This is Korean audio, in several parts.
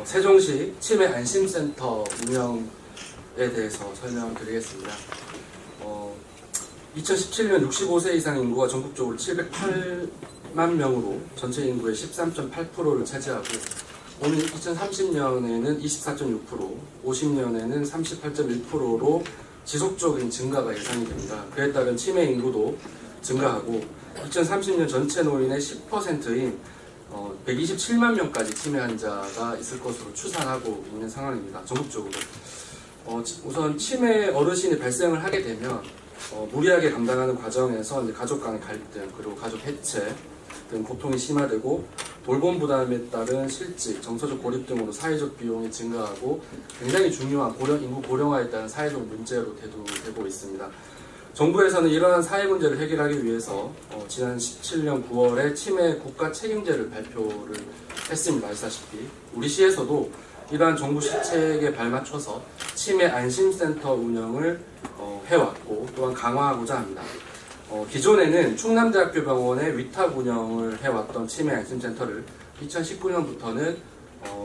세종시 치매 안심센터 운영에 대해서 설명을 드리겠습니다. 2017년 65세 이상 인구가 전국적으로 708만 명으로 전체 인구의 13.8%를 차지하고 오늘 2030년에는 24.6%, 50년에는 38.1%로 지속적인 증가가 예상이 됩니다. 그에 따른 치매 인구도 증가하고 2030년 전체 노인의 10%인 127만 명까지 치매 환자가 있을 것으로 추산하고 있는 상황입니다. 전국적으로. 우선 치매 어르신이 발생을 하게 되면 무리하게 감당하는 과정에서 이제 가족 간의 갈등, 그리고 가족 해체 등 고통이 심화되고 돌봄 부담에 따른 실직, 정서적 고립 등으로 사회적 비용이 증가하고 굉장히 중요한 인구 고령화에 따른 사회적 문제로 대두되고 있습니다. 정부에서는 이러한 사회 문제를 해결하기 위해서 지난 17년 9월에 치매 국가 책임제를 발표를 했습니다. 아시다시피 우리 시에서도 이러한 정부 시책에 발맞춰서 치매 안심센터 운영을 해왔고 또한 강화하고자 합니다. 기존에는 충남대학교 병원의 위탁 운영을 해왔던 치매 안심센터를 2019년부터는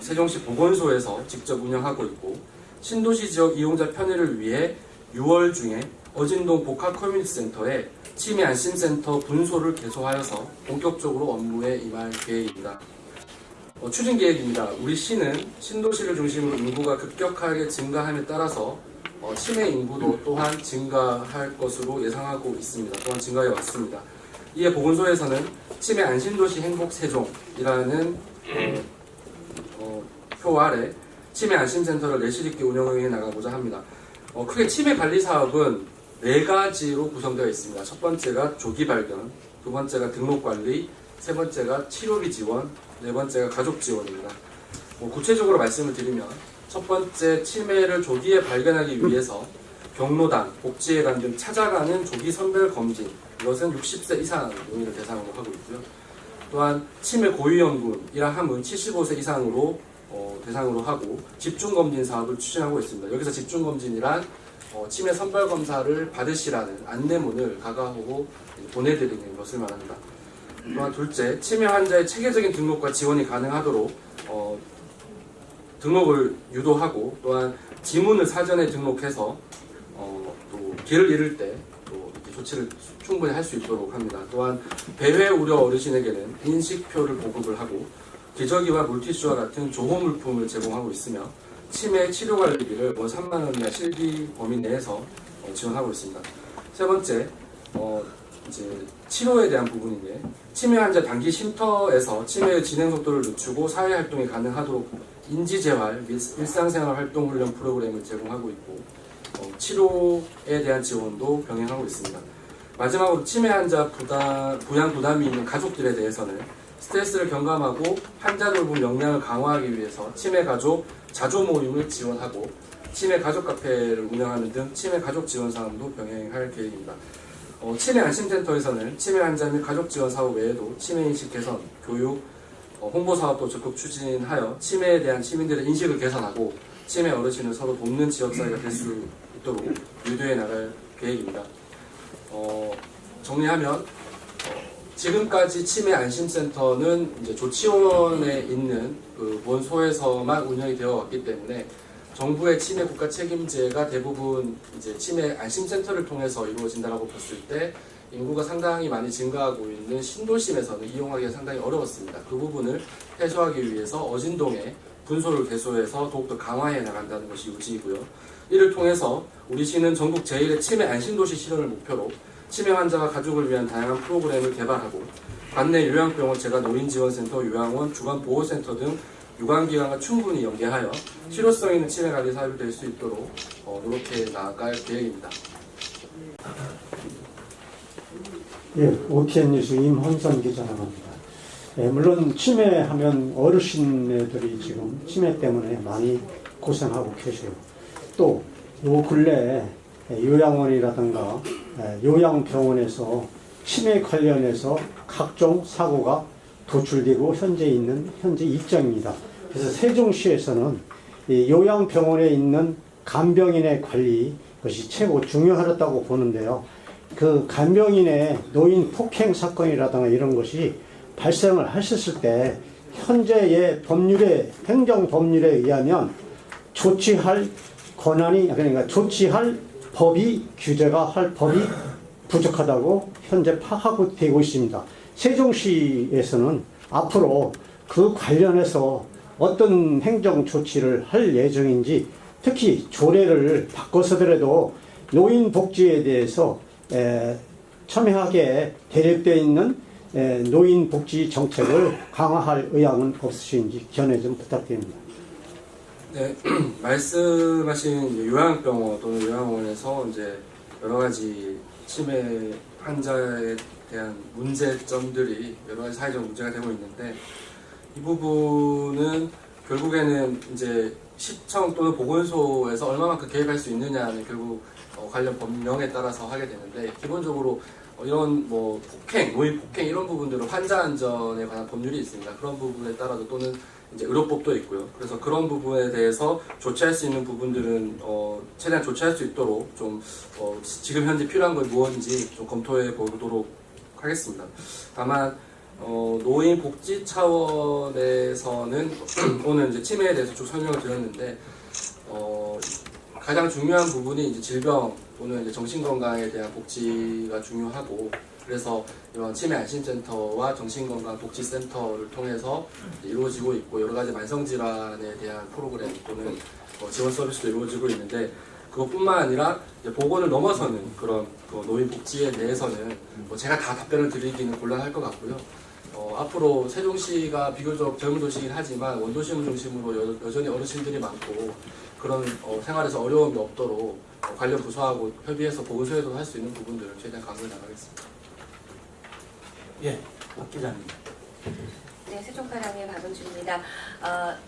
세종시 보건소에서 직접 운영하고 있고 신도시 지역 이용자 편의를 위해 6월 중에 어진동 복합 커뮤니티센터에 치매 안심센터 분소를 개소하여서 본격적으로 업무에 임할 계획입니다. 추진 계획입니다. 우리 시는 신도시를 중심으로 인구가 급격하게 증가함에 따라서 치매 인구도 또한 증가할 것으로 예상하고 있습니다. 또한 증가해 왔습니다. 이에 보건소에서는 치매 안심도시 행복세종이라는 표 아래 치매 안심센터를 내실 있게 운영해 나가고자 합니다. 크게 치매 관리 사업은 4가지로 구성되어 있습니다. 첫 번째가 조기 발견, 두 번째가 등록 관리, 세 번째가 치료비 지원, 네 번째가 가족 지원입니다. 구체적으로 말씀을 드리면 첫 번째 치매를 조기에 발견하기 위해서 경로당, 복지회관 등 찾아가는 조기 선별 검진, 이것은 60세 이상 노인을 대상으로 하고 있고요. 또한 치매 고위험군이라 함은 75세 이상으로 대상으로 하고 집중검진 사업을 추진하고 있습니다. 여기서 집중검진이란 치매 선별검사를 받으시라는 안내문을 가가하고 보내드리는 것을 말합니다. 또한 둘째, 치매 환자의 체계적인 등록과 지원이 가능하도록 등록을 유도하고 또한 지문을 사전에 등록해서 또 길을 잃을 때 또 이렇게 조치를 충분히 할 수 있도록 합니다. 또한 배회 우려 어르신에게는 인식표를 보급을 하고 기저귀와 물티슈와 같은 조호 물품을 제공하고 있으며 치매 치료 관리비를 월 3만 원 이하 실비 범위 내에서 지원하고 있습니다. 세 번째, 이제 치료에 대한 부분인데 치매 환자 단기 쉼터에서 치매의 진행 속도를 늦추고 사회 활동이 가능하도록 인지 재활 및 일상생활 활동 훈련 프로그램을 제공하고 있고 치료에 대한 지원도 병행하고 있습니다. 마지막으로 치매 환자 부양 부담이 있는 가족들에 대해서는 스트레스를 경감하고 환자 돌봄 역량을 강화하기 위해서 치매 가족 자조 모임을 지원하고 치매 가족 카페를 운영하는 등 치매 가족 지원 사업도 병행할 계획입니다. 치매 안심센터에서는 치매 환자 및 가족 지원 사업 외에도 치매 인식 개선, 교육, 홍보 사업도 적극 추진하여 치매에 대한 시민들의 인식을 개선하고 치매 어르신을 서로 돕는 지역사회가 될 수 있도록 유도해 나갈 계획입니다. 정리하면 지금까지 치매 안심센터는 이제 조치원에 있는 그 본소에서만 운영이 되어 왔기 때문에 정부의 치매 국가 책임제가 대부분 이제 치매 안심센터를 통해서 이루어진다고 봤을 때 인구가 상당히 많이 증가하고 있는 신도심에서는 이용하기가 상당히 어려웠습니다. 그 부분을 해소하기 위해서 어진동에 분소를 개소해서 더욱더 강화해 나간다는 것이 요지이고요. 이를 통해서 우리 시는 전국 제1의 치매 안심도시 실현을 목표로 치매 환자와 가족을 위한 다양한 프로그램을 개발하고 관내 요양병원, 재가노인지원센터, 요양원, 주간보호센터 등 유관기관과 충분히 연계하여 실효성 있는 치매관리 사업이 될 수 있도록 노력해 나갈 계획입니다. 예, OTN 뉴스 임헌선 기자라고 합니다. 예, 물론 치매하면 어르신들이 지금 치매 때문에 많이 고생하고 계세요. 또 요 근래에 요양원이라든가 요양병원에서 치매 관련해서 각종 사고가 도출되고 현재 입장입니다. 그래서 세종시에서는 이 요양병원에 있는 간병인의 관리 것이 최고 중요하다고 보는데요. 그 간병인의 노인 폭행 사건이라든가 이런 것이 발생을 하셨을 때 현재의 법률에 행정 법률에 의하면 조치할 권한이 그러니까 조치할 법이 규제가 할 법이 부족하다고 현재 파악하고 되고 있습니다. 세종시에서는 앞으로 그 관련해서 어떤 행정 조치를 할 예정인지 특히 조례를 바꿔서더라도 노인 복지에 대해서 첨예하게 대립되어 있는 노인 복지 정책을 강화할 의향은 없으신지 견해 좀 부탁드립니다. 네, 말씀하신 요양병원 또는 요양원에서 이제 여러 가지 치매 환자에 대한 문제점들이 여러 가지 사회적 문제가 되고 있는데 이 부분은 결국에는 이제 시청 또는 보건소에서 얼마만큼 개입할 수 있느냐는 결국 관련 법령에 따라서 하게 되는데 기본적으로 이런 뭐 폭행, 노인 폭행 이런 부분들은 환자 안전에 관한 법률이 있습니다. 그런 부분에 따라서 또는 이제 의료법도 있고요. 그래서 그런 부분에 대해서 조치할 수 있는 부분들은 최대한 조치할 수 있도록 좀 지금 현재 필요한 건 무엇인지 좀 검토해 보도록 하겠습니다. 다만 노인 복지 차원에서는 오늘 이제 치매에 대해서 쭉 설명을 드렸는데 가장 중요한 부분이 이제 질병 또는 이제 정신건강에 대한 복지가 중요하고 그래서 이런 치매 안심센터와 정신건강복지센터를 통해서 이루어지고 있고 여러 가지 만성질환에 대한 프로그램 또는 지원 서비스도 이루어지고 있는데 그것뿐만 아니라 이제 보건을 넘어서는 그런 노인 복지에 대해서는 제가 다 답변을 드리기는 곤란할 것 같고요. 앞으로 세종시가 비교적 젊은 도시이긴 하지만 원도심을 중심으로 여전히 어르신들이 많고 그런 생활에서 어려움이 없도록 관련 부서하고 협의해서 보건소에도 할 수 있는 부분들을 최대한 강구해 나가겠습니다. 예, 박 기자님. 네, 세종파랑의 박은주입니다.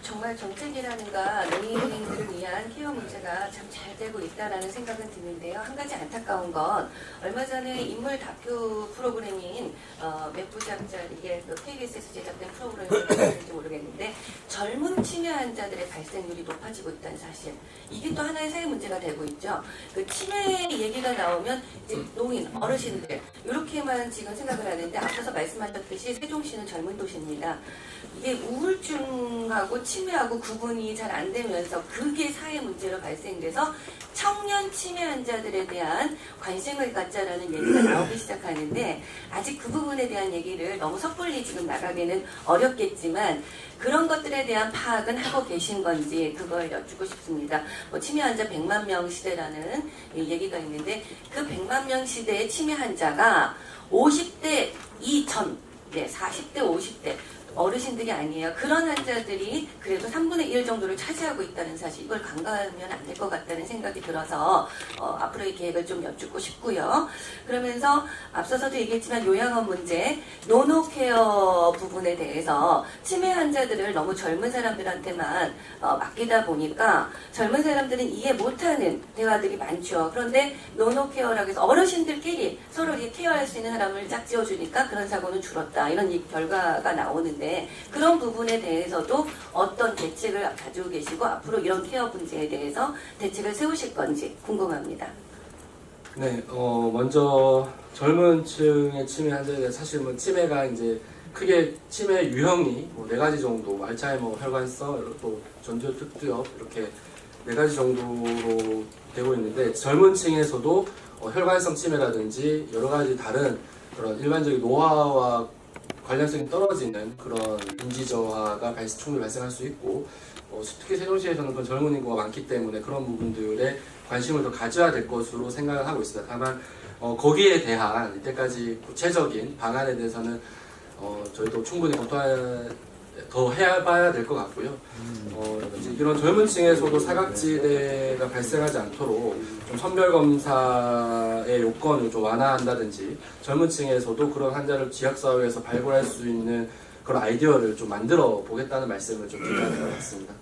정말 정책이라는가 노인들을 위한 케어 문제가 참 잘 되고 있다라는 생각은 드는데요. 한 가지 안타까운 건 얼마 전에 인물 다큐 프로그램인 몇 부작짜리 이게 KBS에서 제작된 프로그램인지 모르겠는데 젊은 치매 환자들의 발생률이 높아지고 있다는 사실. 이게 또 하나의 사회 문제가 되고 있죠. 그 치매 얘기가 나오면 이제 노인, 어르신들 이렇게만 지금 생각을 하는데 앞서서 말씀하셨듯이 세종시는 젊은 도시입니다. 이게 우울증하고 치매하고 구분이 잘 안 되면서 그게 사회 문제로 발생돼서 청년 치매 환자들에 대한 관심을 갖자라는 얘기가 나오기 시작하는데 아직 그 부분에 대한 얘기를 너무 섣불리 지금 나가기는 어렵겠지만 그런 것들에 대한 파악은 하고 계신 건지 그걸 여쭙고 싶습니다. 치매 환자 100만 명 시대라는 얘기가 있는데 그 100만 명 시대의 치매 환자가 50대 이전, 40대, 50대 어르신들이 아니에요. 그런 환자들이 그래도 3분의 1 정도를 차지하고 있다는 사실, 이걸 간과하면 안 될 것 같다는 생각이 들어서 앞으로의 계획을 좀 여쭙고 싶고요. 그러면서 앞서서도 얘기했지만 요양원 문제, 노노케어 부분에 대해서 치매 환자들을 너무 젊은 사람들한테만 맡기다 보니까 젊은 사람들은 이해 못하는 대화들이 많죠. 그런데 노노케어라고 해서 어르신들끼리 서로 이렇게 케어할 수 있는 사람을 짝지어주니까 그런 사고는 줄었다. 이런 결과가 나오는데 그런 부분에 대해서도 어떤 대책을 가지고 계시고 앞으로 이런 케어 문제에 대해서 대책을 세우실 건지 궁금합니다. 네, 먼저 젊은 층의 치매 환자에 대해 사실 치매가 이제 크게 치매 유형이 4가지 정도, 알츠하이머, 혈관성, 또 전두엽, 특두엽 이렇게 4가지 정도로 되고 있는데 젊은 층에서도 혈관성 치매라든지 여러 가지 다른 그런 일반적인 노화와 관련성이 떨어지는 그런 인지 저하가 충분히 발생할 수 있고 특히 세종시에서는 그런 젊은 인구가 많기 때문에 그런 부분들에 관심을 더 가져야 될 것으로 생각을 하고 있습니다. 다만 거기에 대한 이때까지 구체적인 방안에 대해서는 저희도 충분히 더 해봐야 될 것 같고요. 이런 젊은 층에서도 사각지대가 발생하지 않도록 좀 선별검사의 요건을 좀 완화한다든지 젊은 층에서도 그런 환자를 지역사회에서 발굴할 수 있는 그런 아이디어를 좀 만들어 보겠다는 말씀을 좀 드려야 될 것 같습니다.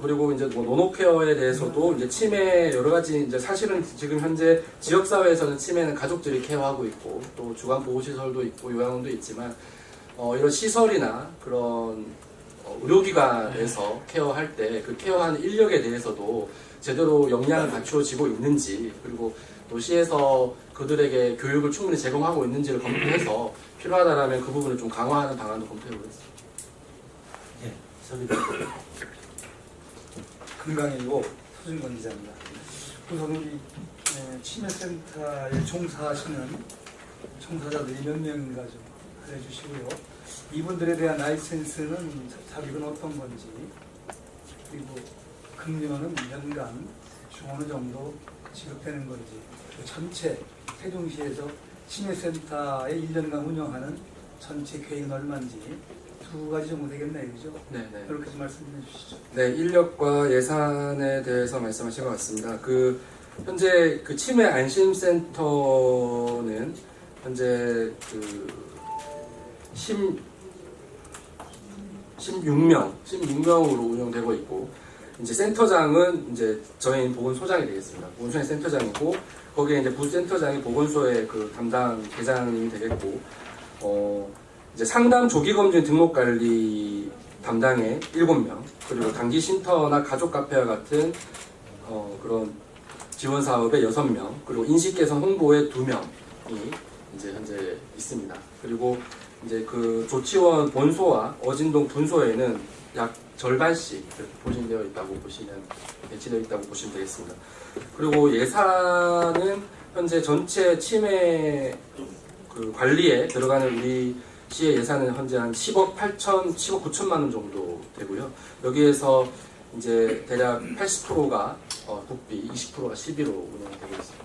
그리고 이제 노노케어에 대해서도 이제 치매 여러 가지 이제 사실은 지금 현재 지역사회에서는 치매는 가족들이 케어하고 있고 또 주간보호시설도 있고 요양원도 있지만 이런 시설이나 그런 의료기관에서 케어할 때 그 케어하는 인력에 대해서도 제대로 역량을 갖추어지고 있는지 그리고 도시에서 그들에게 교육을 충분히 제공하고 있는지를 검토해서 필요하다면 그 부분을 좀 강화하는 방안도 검토해 보겠습니다. 금강이고 서준권 기자입니다. 우선 우리 치매센터에 종사하시는 종사자들이 몇 명인가 좀 알려주시고요. 이분들에 대한 라이센스는 자격은 어떤 건지, 그리고 급료는 연간 어느 정도 지급되는 건지, 전체 세종시에서 치매센터에 1년간 운영하는 전체 계획은 얼마인지 두 가지 정도 되겠네요, 그죠? 네네. 그렇게 좀 말씀해 주시죠. 네, 인력과 예산에 대해서 말씀하신 것 같습니다. 현재 치매 안심센터는 현재 16명으로 운영되고 있고, 이제 센터장은 이제 저희 보건소장이 되겠습니다. 보건소의 센터장이고, 거기에 이제 부센터장이 보건소의 담당 대장이 되겠고, 이제 상담 조기검진 등록관리 담당에 7명, 그리고 단기 쉼터나 가족 카페와 같은 그런 지원 사업에 6명, 그리고 인식 개선 홍보에 2명이 이제 현재 있습니다. 그리고 이제 조치원 본소와 어진동 분소에는 약 절반씩 배치되어 있다고 보시면 되겠습니다. 그리고 예산은 현재 전체 치매 관리에 들어가는 우리 시의 예산은 현재 한 10억 9천만 원 정도 되고요. 여기에서 이제 대략 80%가 국비, 20%가 시비로 운영되고 있습니다.